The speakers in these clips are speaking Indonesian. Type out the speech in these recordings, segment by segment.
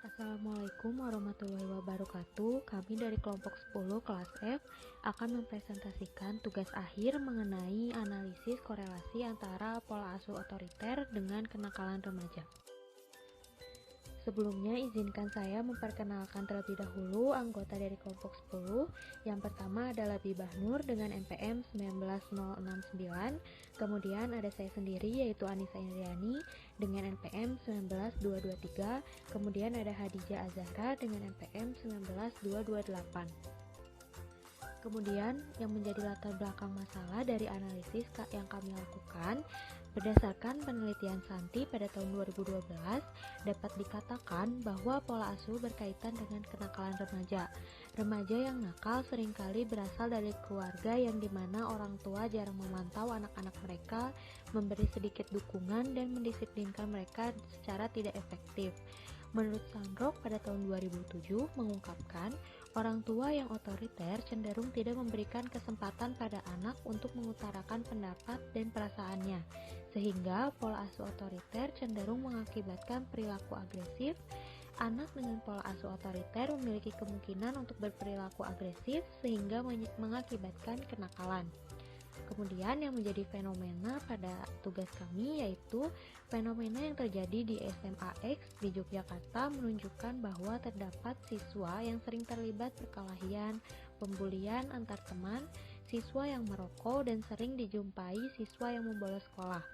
Assalamualaikum warahmatullahi wabarakatuh. Kami dari kelompok 10 kelas F akan mempresentasikan tugas akhir mengenai analisis korelasi antara pola asuh otoriter dengan kenakalan remaja. Sebelumnya izinkan saya memperkenalkan terlebih dahulu anggota dari kelompok 10. Yang pertama adalah Bibah Nur dengan NPM 19069. Kemudian ada saya sendiri yaitu Anissa Indriani dengan NPM 19223. Kemudian ada Hadijah Azahra dengan NPM 19228. Kemudian yang menjadi latar belakang masalah dari analisis yang kami lakukan berdasarkan penelitian Santi pada tahun 2012 dapat dikatakan bahwa pola asuh berkaitan dengan kenakalan remaja. Remaja yang nakal seringkali berasal dari keluarga yang dimana orang tua jarang memantau anak-anak mereka, memberi sedikit dukungan dan mendisiplinkan mereka secara tidak efektif. Menurut Sandrock pada tahun 2007 mengungkapkan, orang tua yang otoriter cenderung tidak memberikan kesempatan pada anak untuk mengutarakan pendapat dan perasaannya, sehingga pola asuh otoriter cenderung mengakibatkan perilaku agresif. Anak dengan pola asuh otoriter memiliki kemungkinan untuk berperilaku agresif sehingga mengakibatkan kenakalan. Kemudian yang menjadi fenomena pada tugas kami yaitu fenomena yang terjadi di SMA X di Yogyakarta menunjukkan bahwa terdapat siswa yang sering terlibat perkelahian, pembulian antar teman, siswa yang merokok dan sering dijumpai siswa yang membolos sekolah.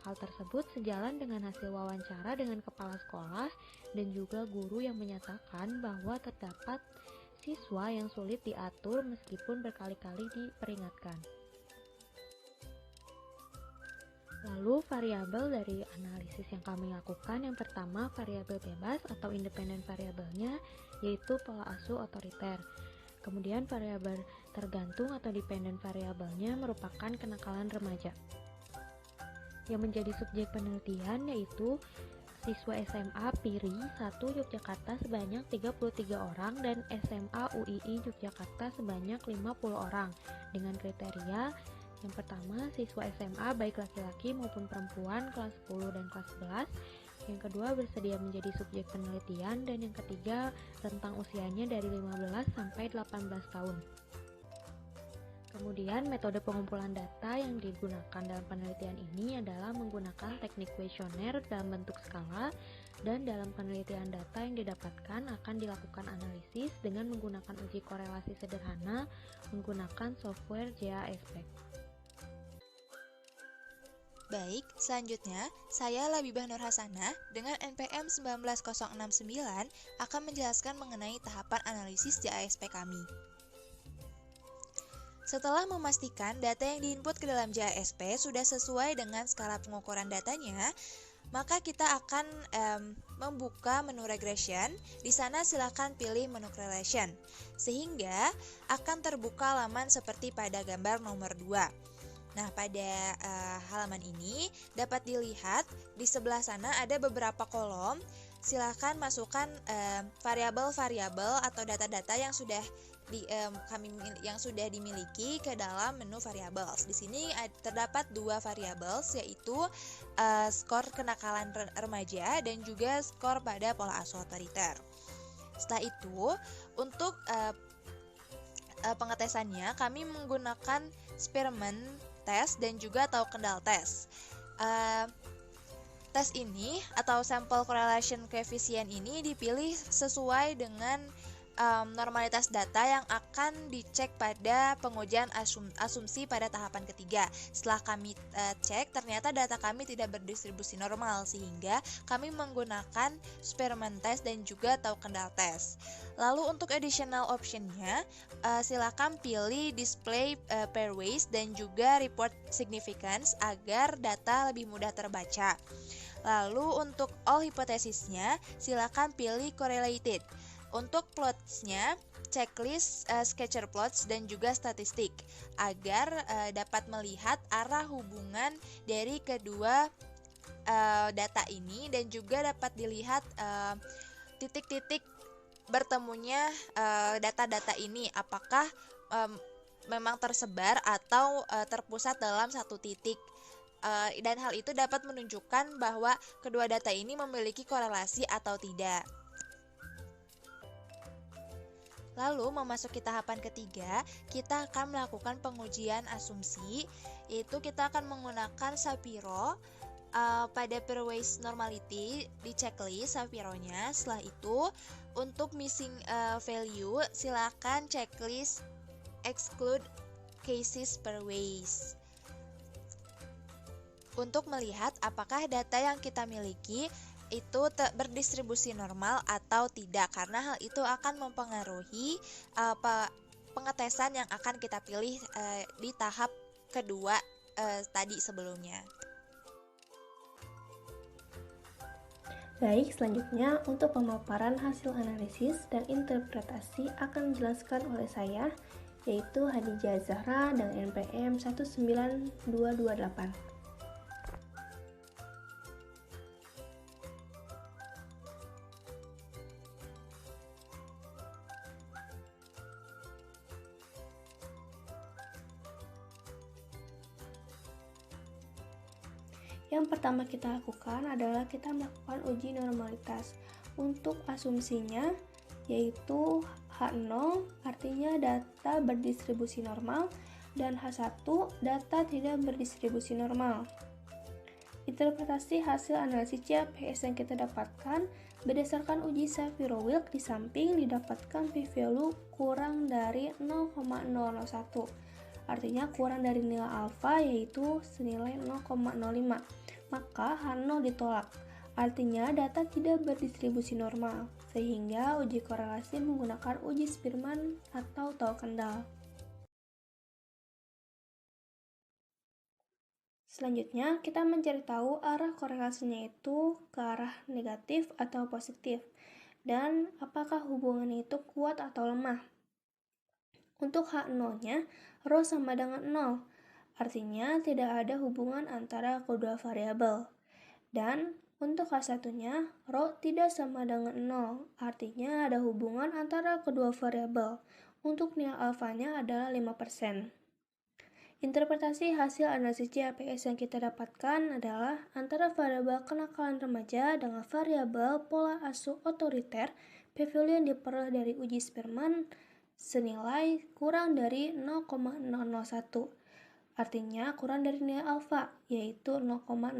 Hal tersebut sejalan dengan hasil wawancara dengan kepala sekolah dan juga guru yang menyatakan bahwa terdapat siswa yang sulit diatur meskipun berkali-kali diperingatkan. Lalu variabel dari analisis yang kami lakukan, yang pertama variabel bebas atau independen variabelnya yaitu pola asuh otoriter. Kemudian variabel tergantung atau dependen variabelnya merupakan kenakalan remaja. Yang menjadi subjek penelitian yaitu siswa SMA PIRI 1 Yogyakarta sebanyak 33 orang dan SMA UII Yogyakarta sebanyak 50 orang dengan kriteria yang pertama, siswa SMA baik laki-laki maupun perempuan kelas 10 dan kelas 11. Yang kedua, bersedia menjadi subjek penelitian. Dan yang ketiga, rentang usianya dari 15 sampai 18 tahun. Kemudian, metode pengumpulan data yang digunakan dalam penelitian ini adalah menggunakan teknik kuesioner dalam bentuk skala. Dan dalam penelitian data yang didapatkan akan dilakukan analisis dengan menggunakan uji korelasi sederhana menggunakan software JASP. Baik, selanjutnya saya Labibah Nur Hasanah dengan NPM 19069 akan menjelaskan mengenai tahapan analisis JASP kami. Setelah memastikan data yang diinput ke dalam JASP sudah sesuai dengan skala pengukuran datanya, maka kita akan membuka menu regression. Di sana silakan pilih menu correlation, sehingga akan terbuka halaman seperti pada gambar nomor 2. Nah, pada halaman ini dapat dilihat di sebelah sana ada beberapa kolom. Silakan masukkan variabel-variabel atau data-data yang sudah dimiliki ke dalam menu variables. Di sini terdapat dua variables yaitu skor kenakalan remaja dan juga skor pada pola asuh otoriter. Setelah itu, untuk pengetesannya kami menggunakan Spearman test dan juga atau Kendall test. Tes ini atau sample correlation coefficient ini dipilih sesuai dengan normalitas data yang akan dicek pada pengujian asumsi pada tahapan ketiga. Setelah kami cek, ternyata data kami tidak berdistribusi normal sehingga kami menggunakan Spearman test dan juga atau Kendall test. Lalu untuk additional optionnya, silakan pilih display pairwise dan juga report significance agar data lebih mudah terbaca. Lalu untuk all hipotesisnya, silakan pilih correlated. Untuk plots-nya, checklist scatter plots dan juga statistik agar dapat melihat arah hubungan dari kedua data ini dan juga dapat dilihat titik-titik bertemunya data-data ini apakah memang tersebar atau terpusat dalam satu titik. Dan hal itu dapat menunjukkan bahwa kedua data ini memiliki korelasi atau tidak. Lalu memasuki tahapan ketiga, kita akan melakukan pengujian asumsi, yaitu kita akan menggunakan Shapiro. Pada pairwise normality di checklist Shapiro-nya. Setelah itu untuk missing value silakan checklist exclude cases pairwise untuk melihat apakah data yang kita miliki itu berdistribusi normal atau tidak, karena hal itu akan mempengaruhi pengetesan yang akan kita pilih di tahap kedua tadi sebelumnya. Baik, selanjutnya untuk pemaparan hasil analisis dan interpretasi akan dijelaskan oleh saya, yaitu Hadijah Zahra dan NPM 19228. Yang pertama kita lakukan adalah kita melakukan uji normalitas. Untuk asumsinya yaitu H0 artinya data berdistribusi normal dan H1 data tidak berdistribusi normal. Interpretasi hasil analisis CAPS yang kita dapatkan berdasarkan uji Shapiro-Wilk di samping didapatkan p-value kurang dari 0,001. Artinya kurang dari nilai alfa yaitu senilai 0,05. Maka H0 ditolak. Artinya data tidak berdistribusi normal, sehingga uji korelasi menggunakan uji Spearman atau tahu kendal. Selanjutnya, kita mencari tahu arah korelasinya itu ke arah negatif atau positif, dan apakah hubungannya itu kuat atau lemah. Untuk H0-nya, rho sama dengan 0, artinya tidak ada hubungan antara kedua variabel. Dan untuk H1-nya, rho tidak sama dengan 0, artinya ada hubungan antara kedua variabel. Untuk nilai alfanya adalah 5%. Interpretasi hasil analisis CAPS yang kita dapatkan adalah antara variabel kenakalan remaja dengan variabel pola asuh otoriter, p-value yang diperoleh dari uji Spearman senilai kurang dari 0,001. Artinya kurang dari nilai alfa, yaitu 0,05.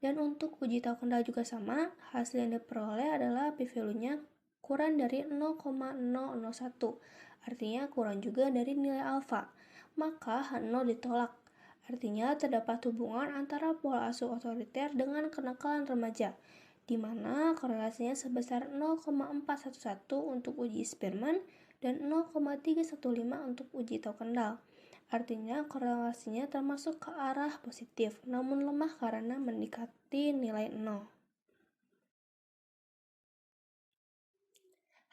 Dan untuk uji tahu kendal juga sama, hasil yang diperoleh adalah p-value-nya kurang dari 0,001. Artinya kurang juga dari nilai alfa. Maka H0 ditolak. Artinya terdapat hubungan antara pola asuh otoriter dengan kenakalan remaja, di mana korelasinya sebesar 0,411 untuk uji Spearman dan 0,315 untuk uji tahu kendal. Artinya korelasinya termasuk ke arah positif, namun lemah karena mendekati nilai 0.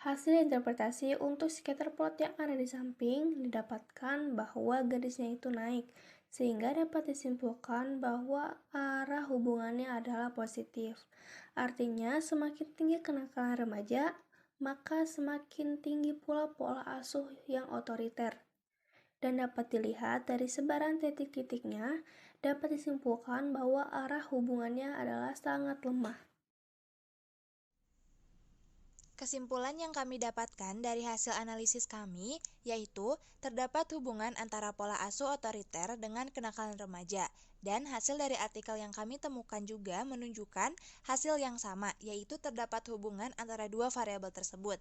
Hasil interpretasi untuk scatter plot yang ada di samping didapatkan bahwa garisnya itu naik, sehingga dapat disimpulkan bahwa arah hubungannya adalah positif. Artinya semakin tinggi kenakalan remaja, maka semakin tinggi pula pola asuh yang otoriter. Dan dapat dilihat dari sebaran titik-titiknya, dapat disimpulkan bahwa arah hubungannya adalah sangat lemah. Kesimpulan yang kami dapatkan dari hasil analisis kami yaitu terdapat hubungan antara pola asuh otoriter dengan kenakalan remaja, dan hasil dari artikel yang kami temukan juga menunjukkan hasil yang sama, yaitu terdapat hubungan antara dua variabel tersebut.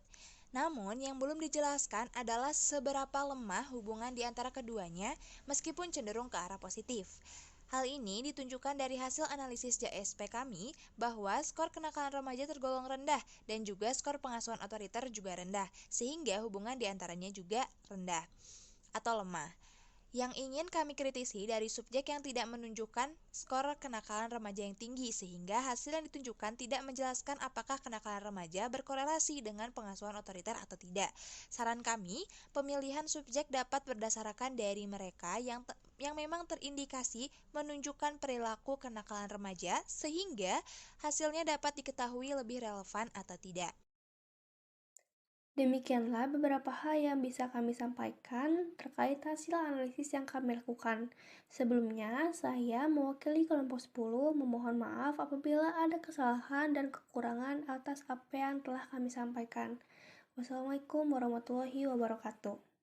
Namun yang belum dijelaskan adalah seberapa lemah hubungan di antara keduanya meskipun cenderung ke arah positif. Hal ini ditunjukkan dari hasil analisis JSP kami bahwa skor kenakalan remaja tergolong rendah dan juga skor pengasuhan otoriter juga rendah, sehingga hubungan di antaranya juga rendah atau lemah. Yang ingin kami kritisi dari subjek yang tidak menunjukkan skor kenakalan remaja yang tinggi, sehingga hasil yang ditunjukkan tidak menjelaskan apakah kenakalan remaja berkorelasi dengan pengasuhan otoriter atau tidak. Saran kami, pemilihan subjek dapat berdasarkan dari mereka yang memang terindikasi menunjukkan perilaku kenakalan remaja, sehingga hasilnya dapat diketahui lebih relevan atau tidak. Demikianlah beberapa hal yang bisa kami sampaikan terkait hasil analisis yang kami lakukan. Sebelumnya, saya mewakili kelompok 10 memohon maaf apabila ada kesalahan dan kekurangan atas apa yang telah kami sampaikan. Wassalamualaikum warahmatullahi wabarakatuh.